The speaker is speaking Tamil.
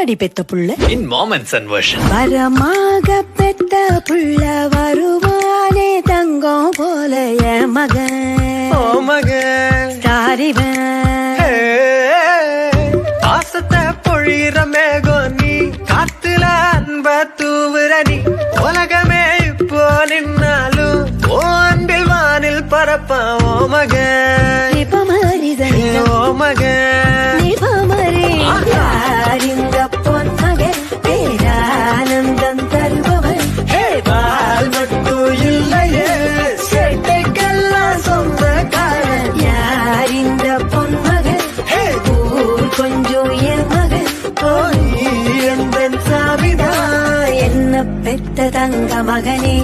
யாரடி பெத்த புள்ள? In moments and version. வரமாக பெத்த புள்ள வருவானே தங்கம் போல என் மகன். ஓ மகன் தாரிவன் பாசத்தை பொழிகிற மேகம் நீ, காத்துல அன்ப தூவுற நீ. உலகமே இப்போ நின்னாலும் ஓ அன்பில் வானில் பரப்பான். ஓ மகன் ஓ மகன் இந்த பொன்மகன் பேரானந்தம் தருபவன். பால் மட்டும் இல்லையே சேட்டைக்கெல்லாம் சொந்தக்காரன். யார் இந்த பொன்மகன்? ஊர் கொஞ்சம் என் மகன். எந்த சாமிதான் என்ன பெத்த தங்க மகனே.